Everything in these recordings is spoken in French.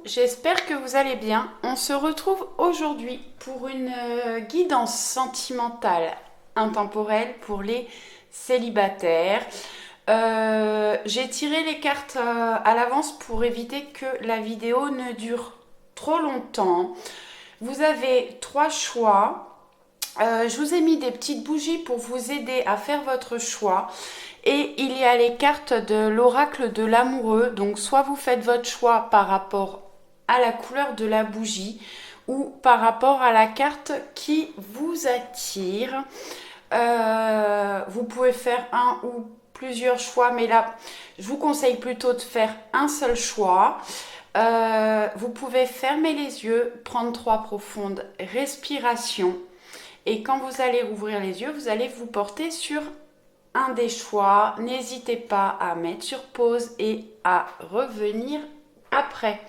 j'espère que vous allez bien. On se retrouve aujourd'hui pour une guidance sentimentale intemporelle pour les célibataires. J'ai tiré les cartes à l'avance pour éviter que la vidéo ne dure trop longtemps. Vous avez trois choix. Je vous ai mis des petites bougies pour vous aider à faire votre choix. Et il y a les cartes de l'oracle de l'amoureux. Donc soit vous faites votre choix par rapport à la couleur de la bougie ou par rapport à la carte qui vous attire. Vous pouvez faire un ou plusieurs choix, mais là, je vous conseille plutôt de faire un seul choix. Vous pouvez fermer les yeux, prendre trois profondes respirations. Et quand vous allez ouvrir les yeux, vous allez vous porter sur un des choix. N'hésitez pas à mettre sur pause et à revenir après.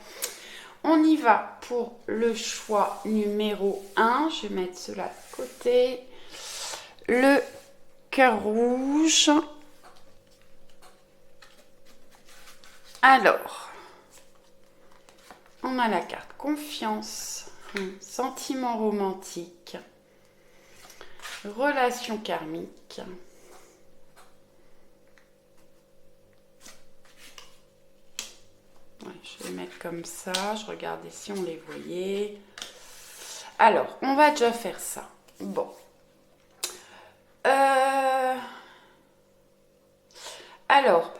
On y va pour le choix numéro 1. Je vais mettre cela de côté. Le cœur rouge. Alors, on a la carte confiance, sentiment romantique, relation karmique. Ouais, je vais mettre comme ça. Je regardais si on les voyait. Alors, on va déjà faire ça. Bon. Alors,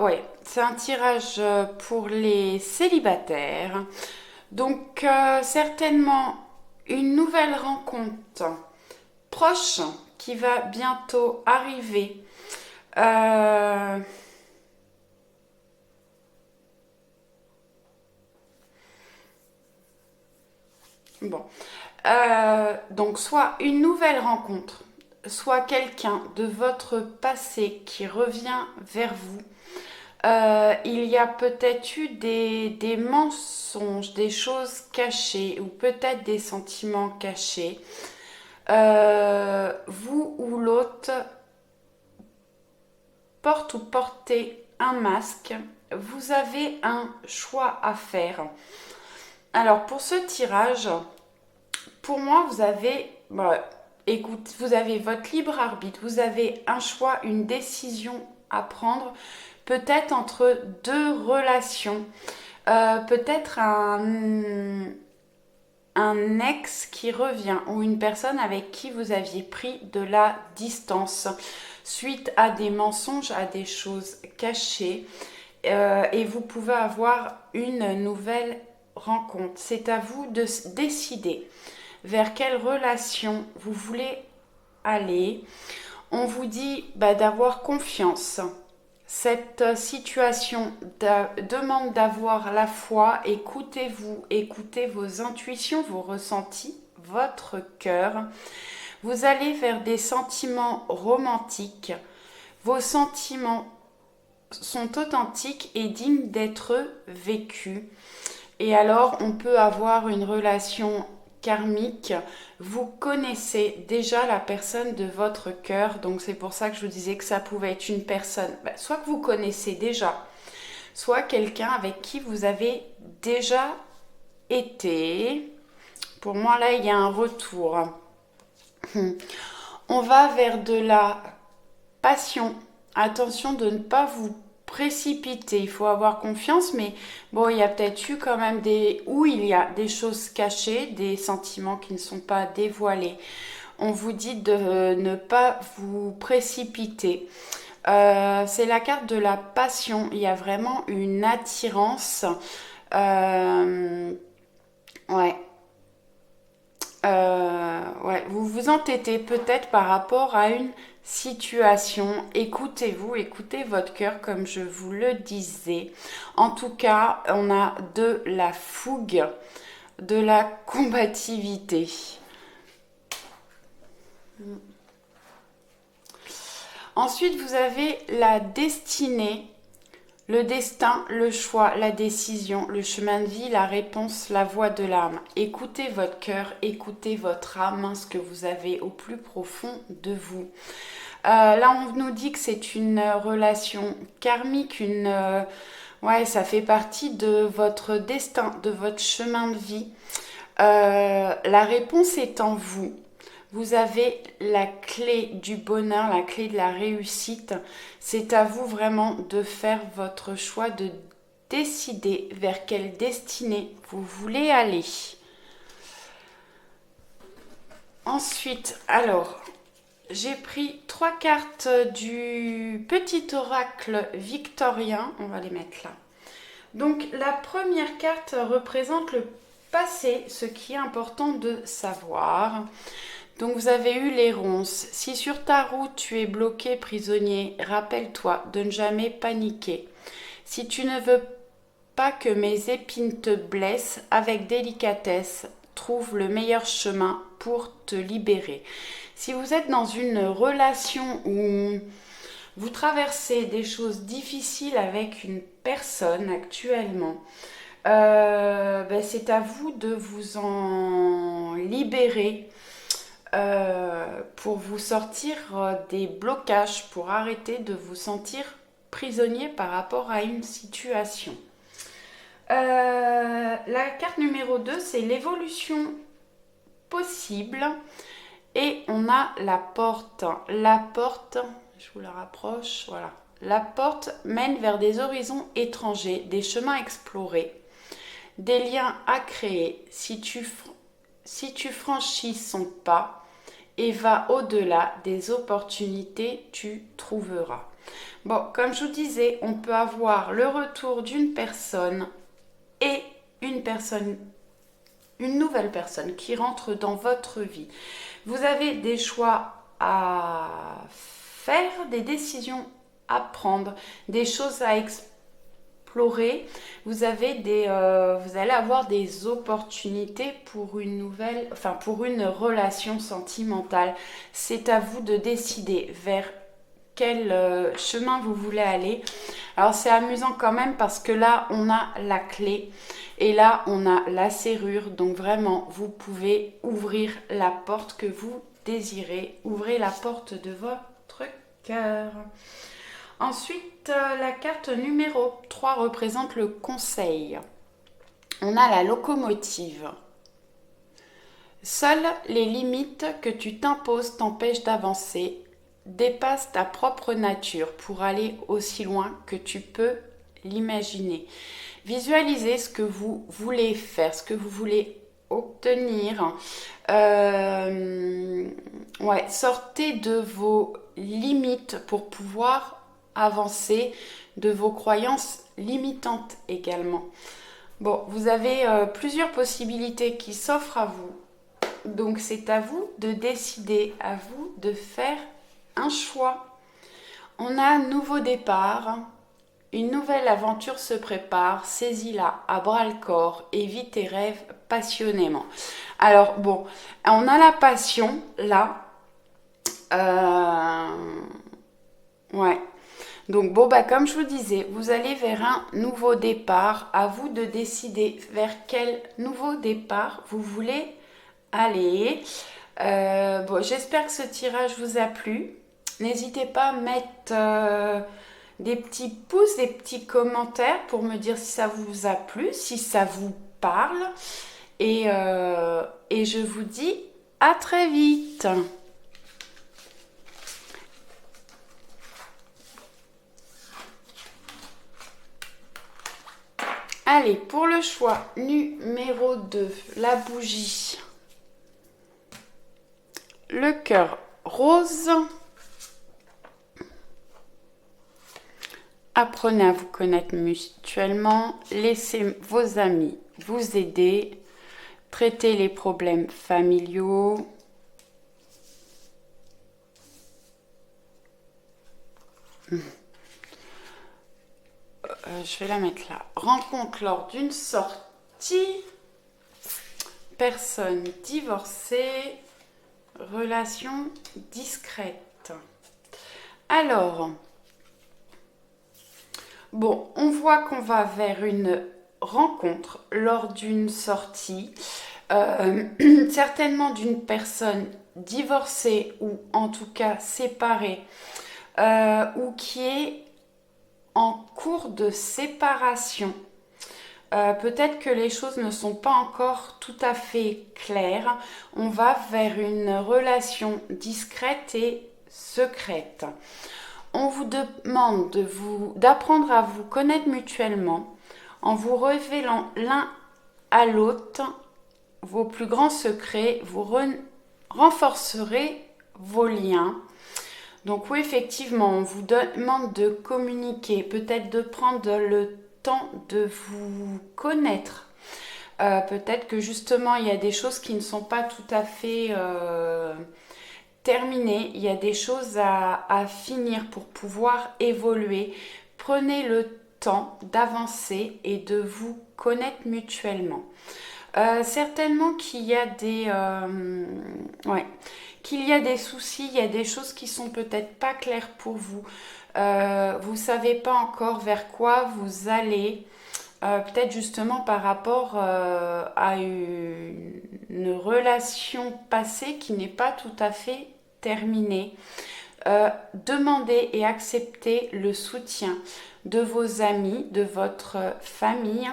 ouais, c'est un tirage pour les célibataires. Donc, certainement une nouvelle rencontre proche qui va bientôt arriver. Bon. Donc, soit une nouvelle rencontre, soit quelqu'un de votre passé qui revient vers vous. Il y a peut-être eu des mensonges, des choses cachées ou peut-être des sentiments cachés. Vous ou l'autre porte ou portez un masque. Vous avez un choix à faire. Alors pour ce tirage, pour moi vous avez, écoute, vous avez votre libre arbitre, vous avez un choix, une décision à prendre, peut-être entre deux relations, peut-être un ex qui revient ou une personne avec qui vous aviez pris de la distance suite à des mensonges, à des choses cachées, et vous pouvez avoir une nouvelle rencontre. C'est à vous de décider vers quelle relation vous voulez aller. On vous dit d'avoir confiance. Cette situation demande d'avoir la foi. Écoutez-vous, écoutez vos intuitions, vos ressentis, votre cœur. Vous allez vers des sentiments romantiques. Vos sentiments sont authentiques et dignes d'être vécus. Et alors, on peut avoir une relation karmique. Vous connaissez déjà la personne de votre cœur. Donc, c'est pour ça que je vous disais que ça pouvait être une personne, soit que vous connaissez déjà, soit quelqu'un avec qui vous avez déjà été. Pour moi, là, il y a un retour. On va vers de la passion. Attention de ne pas vous précipiter, il faut avoir confiance, mais bon, il y a peut-être eu quand même où il y a des choses cachées, des sentiments qui ne sont pas dévoilés. On vous dit de ne pas vous précipiter. C'est la carte de la passion, il y a vraiment une attirance. Ouais. Ouais, vous vous entêtez peut-être par rapport à une situation. Écoutez-vous, écoutez votre cœur comme je vous le disais. En tout cas, on a de la fougue, de la combativité. Ensuite, vous avez la destinée, le destin, le choix, la décision, le chemin de vie, la réponse, la voix de l'âme. Écoutez votre cœur, écoutez votre âme, ce que vous avez au plus profond de vous. Là, on nous dit que c'est une relation karmique, Ouais, ça fait partie de votre destin, de votre chemin de vie. La réponse est en vous. Vous avez la clé du bonheur, la clé de la réussite. C'est à vous vraiment de faire votre choix, de décider vers quelle destinée vous voulez aller. Ensuite, alors, j'ai pris 3 cartes du petit oracle victorien. On va les mettre là. Donc, la première carte représente le passé, ce qui est important de savoir. Donc vous avez eu les ronces. Si sur ta route tu es bloqué, prisonnier, rappelle-toi de ne jamais paniquer. Si tu ne veux pas que mes épines te blessent, avec délicatesse, trouve le meilleur chemin pour te libérer. Si vous êtes dans une relation où vous traversez des choses difficiles avec une personne actuellement, c'est à vous de vous en libérer pour vous sortir des blocages, pour arrêter de vous sentir prisonnier par rapport à une situation. La carte numéro 2, c'est l'évolution possible. Et on a la porte. La porte, je vous la rapproche, voilà. La porte mène vers des horizons étrangers, des chemins explorés, des liens à créer. Si tu franchis son pas et vas au-delà des opportunités, tu trouveras. Bon, comme je vous disais, on peut avoir le retour d'une personne et une nouvelle personne qui rentre dans votre vie. Vous avez des choix à faire, des décisions à prendre, des choses à explorer. Vous allez avoir des opportunités pour pour une relation sentimentale. C'est à vous de décider vers quel chemin vous voulez aller. Alors c'est amusant quand même parce que là on a la clé et là on a la serrure. Donc vraiment vous pouvez ouvrir la porte que vous désirez. Ouvrez la porte de votre cœur. Ensuite la carte numéro 3 représente le conseil. On a la locomotive. Seules les limites que tu t'imposes t'empêchent d'avancer. Dépasse ta propre nature pour aller aussi loin que tu peux l'imaginer. Visualisez ce que vous voulez faire, ce que vous voulez obtenir. Sortez de vos limites pour pouvoir avancer, de vos croyances limitantes également. Bon, vous avez plusieurs possibilités qui s'offrent à vous. Donc c'est à vous de décider, à vous de faire un choix. On a un nouveau départ, une nouvelle aventure se prépare, saisis-la à bras-le-corps et vis tes rêves passionnément. Alors bon, on a la passion là. Ouais. Donc bon, comme je vous disais, vous allez vers un nouveau départ. À vous de décider vers quel nouveau départ vous voulez aller. J'espère que ce tirage vous a plu. N'hésitez pas à mettre des petits pouces, des petits commentaires pour me dire si ça vous a plu, si ça vous parle. Et je vous dis à très vite. Allez, pour le choix numéro 2, la bougie. Le cœur rose. Apprenez à vous connaître mutuellement. Laissez vos amis vous aider. Traitez les problèmes familiaux. Je vais la mettre là. Rencontre lors d'une sortie. Personne divorcée. Relation discrète. Alors, bon, on voit qu'on va vers une rencontre lors d'une sortie, certainement d'une personne divorcée ou en tout cas séparée, ou qui est en cours de séparation. Peut-être que les choses ne sont pas encore tout à fait claires. On va vers une relation discrète et secrète. On vous demande d'apprendre à vous connaître mutuellement en vous révélant l'un à l'autre vos plus grands secrets. Vous renforcerez vos liens. Donc oui, effectivement, on vous demande de communiquer, peut-être de prendre le temps de vous connaître. Peut-être que justement, il y a des choses qui ne sont pas tout à fait terminées. Il y a des choses à finir pour pouvoir évoluer. Prenez le temps d'avancer et de vous connaître mutuellement. Certainement qu'il y a qu'il y a des soucis, il y a des choses qui sont peut-être pas claires pour vous. Vous savez pas encore vers quoi vous allez. Peut-être justement par rapport à une relation passée qui n'est pas tout à fait terminée. Demandez et acceptez le soutien de vos amis, de votre famille.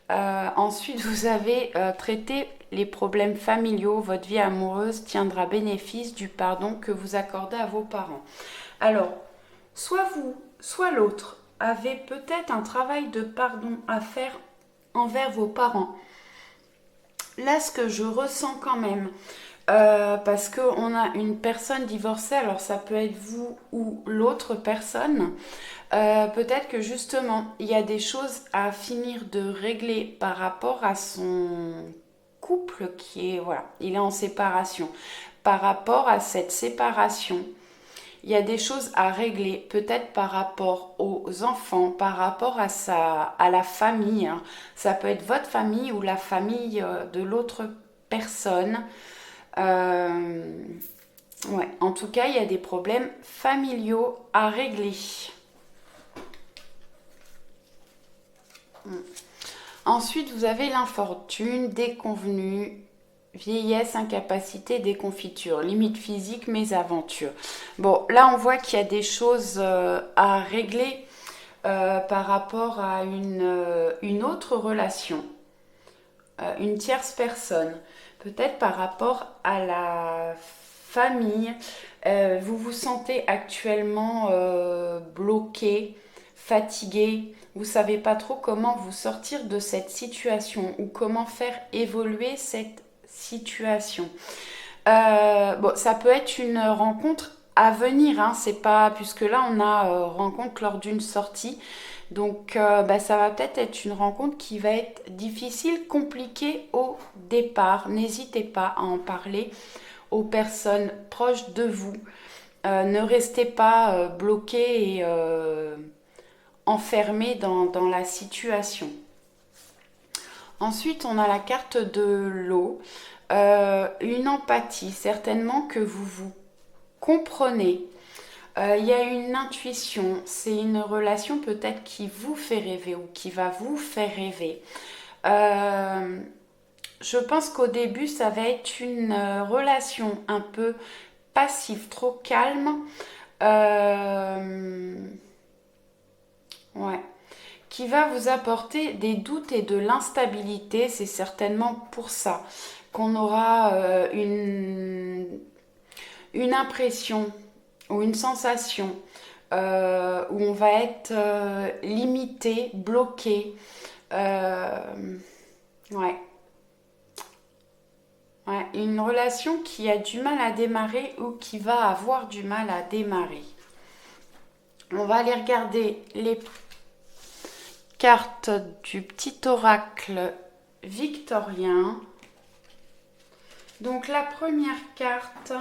Ensuite, vous avez traité les problèmes familiaux. Votre vie amoureuse tiendra bénéfice du pardon que vous accordez à vos parents. Alors, soit vous, soit l'autre avez peut-être un travail de pardon à faire envers vos parents. Là, ce que je ressens quand même, parce qu'on a une personne divorcée, alors ça peut être vous ou l'autre personne. Peut-être que justement, il y a des choses à finir de régler par rapport à son couple qui est, voilà, il est en séparation. Par rapport à cette séparation, il y a des choses à régler, peut-être par rapport aux enfants, par rapport à la famille. Hein. Ça peut être votre famille ou la famille de l'autre personne. Ouais, en tout cas, il y a des problèmes familiaux à régler. Ensuite, vous avez l'infortune, déconvenue, vieillesse, incapacité, déconfiture, limite physique, mésaventures. Bon, là, on voit qu'il y a des choses à régler par rapport à une autre relation, une tierce personne. Peut-être par rapport à la famille. Vous vous sentez actuellement bloqué, fatigué. Vous ne savez pas trop comment vous sortir de cette situation ou comment faire évoluer cette situation. Bon, ça peut être une rencontre à venir, hein, c'est pas puisque là on a rencontre lors d'une sortie. Donc ça va peut-être être une rencontre qui va être difficile, compliquée au départ. N'hésitez pas à en parler aux personnes proches de vous. Ne restez pas bloqué et enfermé dans la situation. Ensuite, on a la carte de l'eau. Une empathie, certainement que vous vous comprenez. Il y a une intuition, c'est une relation peut-être qui vous fait rêver ou qui va vous faire rêver. Je pense qu'au début, ça va être une relation un peu passive, trop calme. Ouais. Qui va vous apporter des doutes et de l'instabilité. C'est certainement pour ça qu'on aura une impression ou une sensation où on va être limité, bloqué. Ouais. Ouais. Une relation qui a du mal à démarrer ou qui va avoir du mal à démarrer. On va aller regarder les cartes du petit oracle victorien. Donc la première carte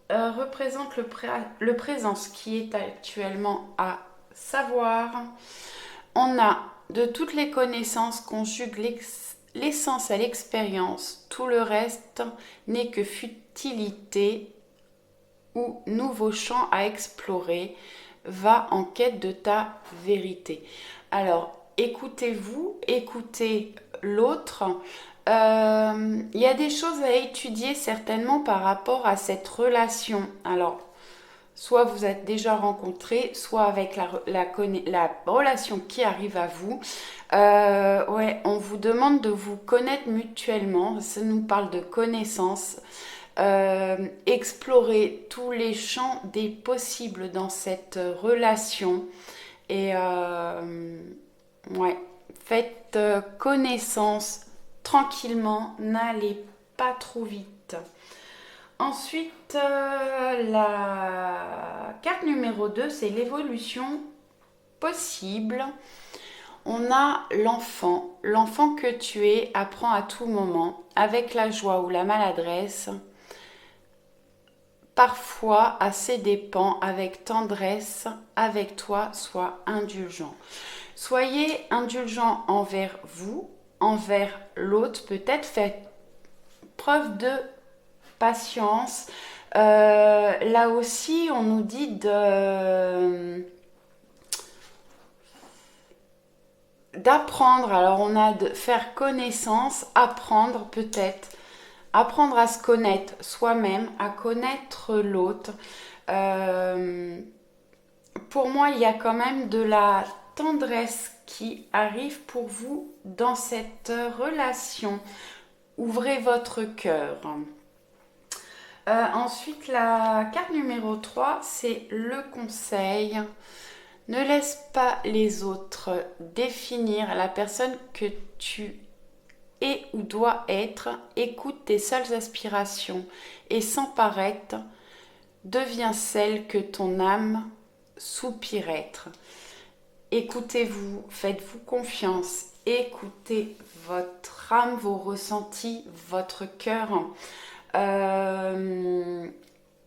représente le présent, ce qui est actuellement à savoir. On a de toutes les connaissances conjugue l'essence à l'expérience. Tout le reste n'est que futilité ou nouveau champ à explorer. Va en quête de ta vérité. Alors, écoutez-vous, écoutez l'autre. Il y a des choses à étudier certainement par rapport à cette relation. Alors, soit vous êtes déjà rencontrés, soit avec la relation qui arrive à vous. Ouais, on vous demande de vous connaître mutuellement. Ça nous parle de connaissances. Explorer tous les champs des possibles dans cette relation. Et ouais, faites connaissance tranquillement, n'allez pas trop vite. Ensuite, la carte numéro 2, c'est l'évolution possible. On a l'enfant. L'enfant que tu es apprend à tout moment, avec la joie ou la maladresse, parfois à ses dépens, avec tendresse, avec toi, sois indulgent. Soyez indulgent envers vous, envers l'autre, peut-être faites preuve de patience. Là aussi, on nous dit d'apprendre. Alors, on a de faire connaissance, apprendre peut-être. Apprendre à se connaître soi-même, à connaître l'autre. Pour moi, il y a quand même de la tendresse qui arrive pour vous dans cette relation. Ouvrez votre cœur. Ensuite, la carte numéro 3, c'est le conseil. Ne laisse pas les autres définir la personne que tu es ou dois être. Écoute tes seules aspirations et sans paraître, deviens celle que ton âme soupire être. Écoutez-vous, faites-vous confiance, écoutez votre âme, vos ressentis, votre cœur.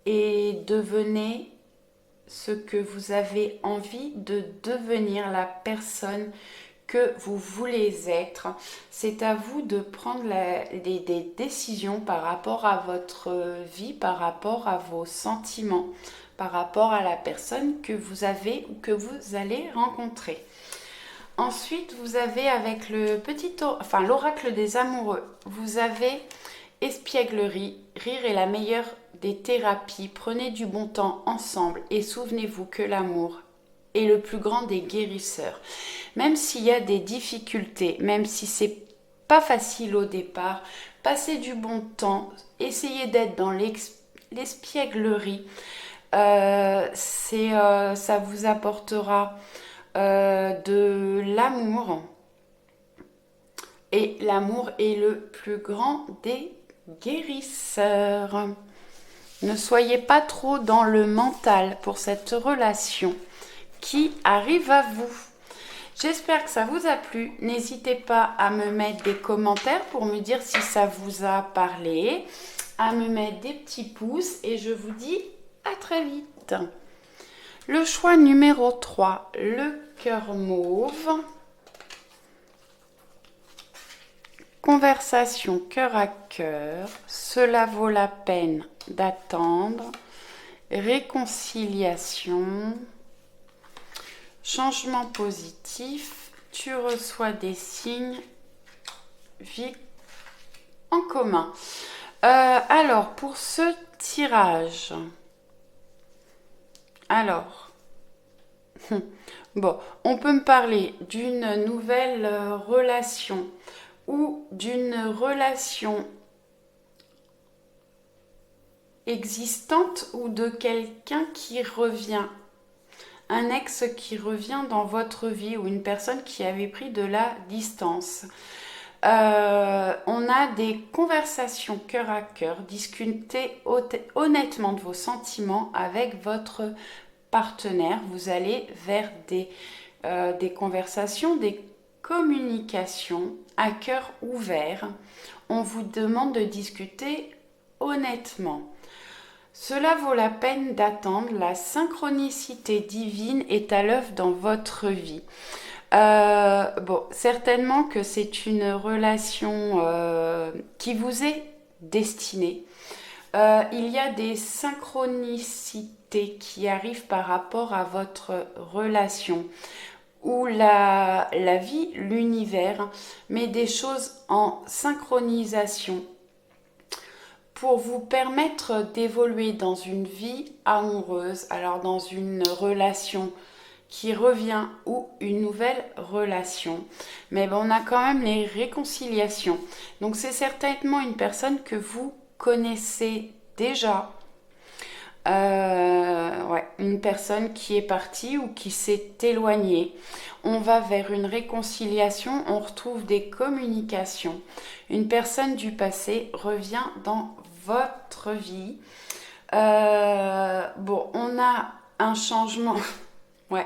Et devenez ce que vous avez envie de devenir, la personne que vous voulez être. C'est à vous de prendre des décisions par rapport à votre vie, par rapport à vos sentiments, par rapport à la personne que vous avez ou que vous allez rencontrer. Ensuite, vous avez avec l'oracle des amoureux, vous avez espièglerie, rire est la meilleure des thérapies, prenez du bon temps ensemble et souvenez-vous que l'amour est le plus grand des guérisseurs. Même s'il y a des difficultés, même si c'est pas facile au départ, passez du bon temps, essayez d'être dans l'espièglerie, ça vous apportera de l'amour. Et l'amour est le plus grand des guérisseurs. Ne soyez pas trop dans le mental pour cette relation qui arrive à vous. J'espère que ça vous a plu. N'hésitez pas à me mettre des commentaires pour me dire si ça vous a parlé, à me mettre des petits pouces et je vous dis à très vite. Le choix numéro 3, le cœur mauve. Conversation cœur à cœur, cela vaut la peine d'attendre. Réconciliation, changement positif, tu reçois des signes, vie en commun. Alors, pour ce tirage, bon, on peut me parler d'une nouvelle relation ou d'une relation existante ou de quelqu'un qui revient, un ex qui revient dans votre vie ou une personne qui avait pris de la distance. On a des conversations cœur à cœur, discutez honnêtement de vos sentiments avec votre partenaire. Vous allez vers des conversations, des communication à cœur ouvert. On vous demande de discuter honnêtement. Cela vaut la peine d'attendre. La synchronicité divine est à l'œuvre dans votre vie. Bon, certainement que c'est une relation qui vous est destinée. Il y a des synchronicités qui arrivent par rapport à votre relation, où la vie, l'univers, met des choses en synchronisation pour vous permettre d'évoluer dans une vie amoureuse, alors dans une relation qui revient ou une nouvelle relation. Mais bon, on a quand même les réconciliations. Donc c'est certainement une personne que vous connaissez déjà. Ouais, une personne qui est partie ou qui s'est éloignée. On va vers une réconciliation, on retrouve des communications. Une personne du passé revient dans votre vie. Bon, on a un changement. Ouais,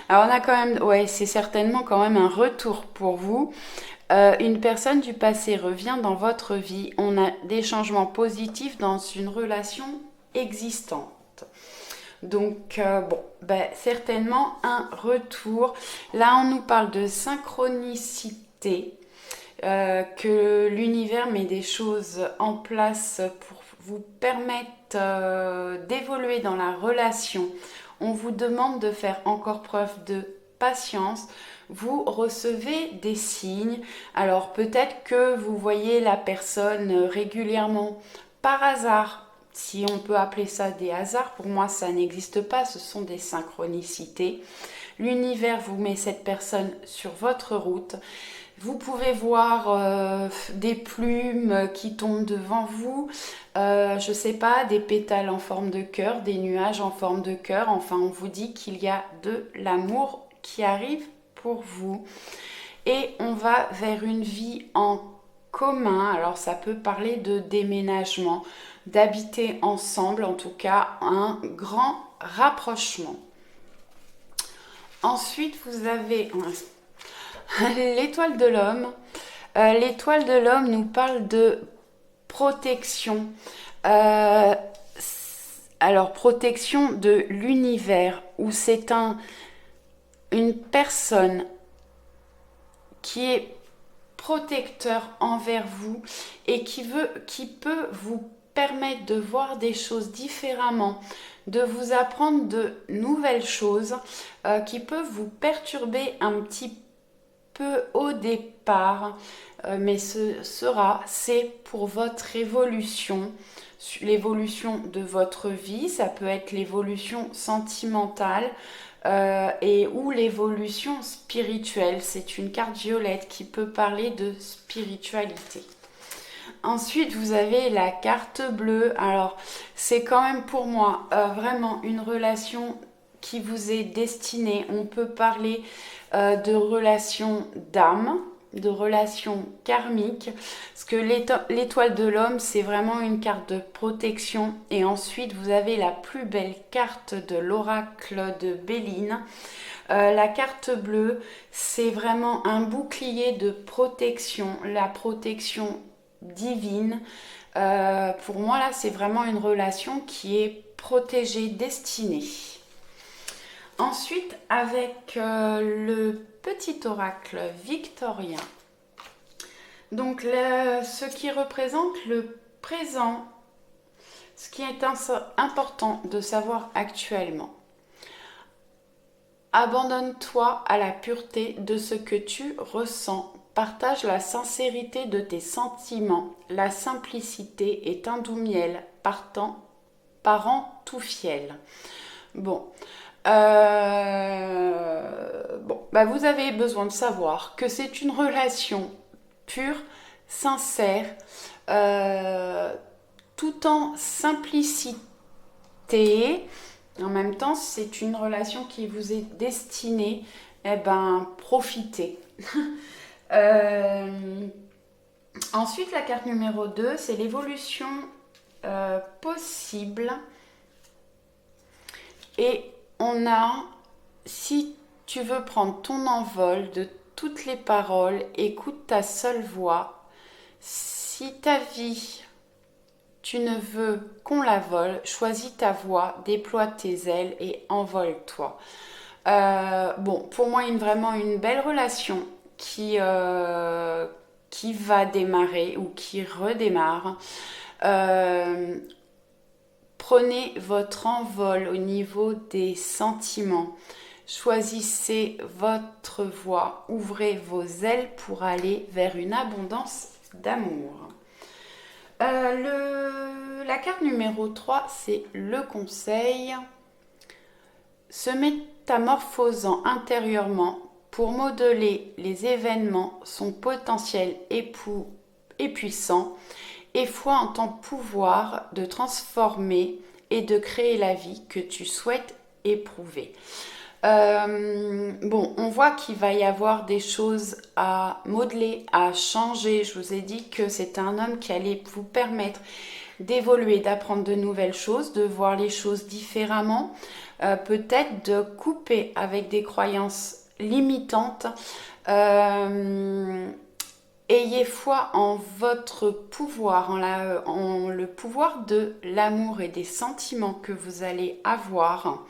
alors on a quand même, ouais, c'est certainement quand même un retour pour vous. Une personne du passé revient dans votre vie. On a des changements positifs dans une relation existante. Donc, bon, ben, certainement un retour. Là, on nous parle de synchronicité, que l'univers met des choses en place pour vous permettre d'évoluer dans la relation. On vous demande de faire encore preuve de patience. Vous recevez des signes. Alors peut-être que vous voyez la personne régulièrement par hasard. Si on peut appeler ça des hasards, pour moi ça n'existe pas, ce sont des synchronicités. L'univers vous met cette personne sur votre route. Vous pouvez voir des plumes qui tombent devant vous, je sais pas, des pétales en forme de cœur, des nuages en forme de cœur. Enfin, on vous dit qu'il y a de l'amour qui arrive pour vous. Et on va vers une vie en commun. Alors, ça peut parler de déménagement, d'habiter ensemble, en tout cas, un grand rapprochement. Ensuite, vous avez l'étoile de l'homme. L'étoile de l'homme nous parle de protection. Alors, protection de l'univers, où c'est une personne qui est protecteur envers vous et qui peut vous permettre de voir des choses différemment, de vous apprendre de nouvelles choses, qui peuvent vous perturber un petit peu au départ, mais c'est pour votre évolution, l'évolution de votre vie. Ça peut être l'évolution sentimentale et ou l'évolution spirituelle. C'est une carte violette qui peut parler de spiritualité. Ensuite, vous avez la carte bleue. Alors, c'est quand même pour moi vraiment une relation qui vous est destinée. On peut parler de relations d'âme, de relations karmiques. Parce que l'étoile de l'homme, c'est vraiment une carte de protection. Et ensuite, vous avez la plus belle carte de l'oracle de Béline. La carte bleue, c'est vraiment un bouclier de protection. La protection divine. Pour moi, là, c'est vraiment une relation qui est protégée, destinée. Ensuite, avec le petit oracle victorien, donc ce qui représente le présent, ce qui est important de savoir actuellement. Abandonne-toi à la pureté de ce que tu ressens. Partage la sincérité de tes sentiments. La simplicité est un doux miel, parent tout fiel. Bon. Vous avez besoin de savoir que c'est une relation pure, sincère, tout en simplicité. En même temps, c'est une relation qui vous est destinée. Profitez. Ensuite, la carte numéro 2, c'est l'évolution possible. Et on a, si tu veux prendre ton envol de toutes les paroles, écoute ta seule voix. Si ta vie, tu ne veux qu'on la vole, choisis ta voix, déploie tes ailes et envole-toi. Pour moi, vraiment une belle relation qui va démarrer ou qui redémarre. Prenez votre envol au niveau des sentiments. Choisissez votre voie. Ouvrez vos ailes pour aller vers une abondance d'amour. La carte numéro 3, c'est le conseil. Se métamorphosant intérieurement pour modeler les événements, son potentiel est puissant et foi en ton pouvoir de transformer et de créer la vie que tu souhaites éprouver. Bon, on voit qu'il va y avoir des choses à modeler, à changer. Je vous ai dit que c'était un homme qui allait vous permettre d'évoluer, d'apprendre de nouvelles choses, de voir les choses différemment, peut-être de couper avec des croyances limitantes. Ayez foi en votre pouvoir, en le pouvoir de l'amour et des sentiments que vous allez avoir.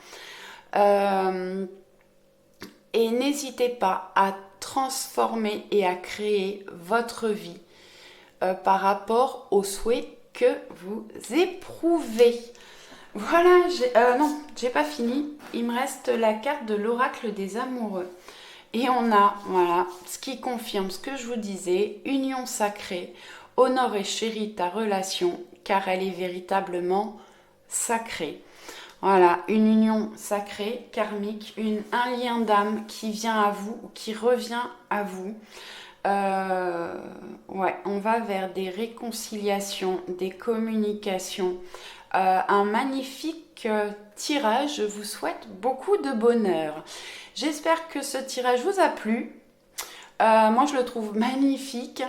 Euh, et n'hésitez pas à transformer et à créer votre vie par rapport aux souhaits que vous éprouvez. Voilà, non, j'ai pas fini. Il me reste la carte de l'oracle des amoureux. Et on a, voilà, ce qui confirme ce que je vous disais, union sacrée, honore et chéris ta relation, car elle est véritablement sacrée. Voilà, une union sacrée, karmique, un lien d'âme qui vient à vous ou qui revient à vous. Ouais, on va vers des réconciliations, des communications, un magnifique tirage. Je vous souhaite beaucoup de bonheur. J'espère que ce tirage vous a plu. Moi, je le trouve magnifique.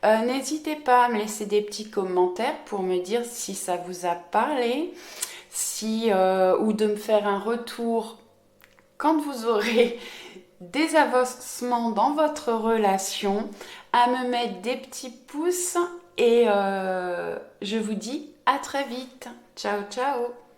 N'hésitez pas à me laisser des petits commentaires pour me dire si ça vous a parlé, ou de me faire un retour quand vous aurez des avancements dans votre relation, à me mettre des petits pouces et je vous dis à très vite. Ciao, ciao!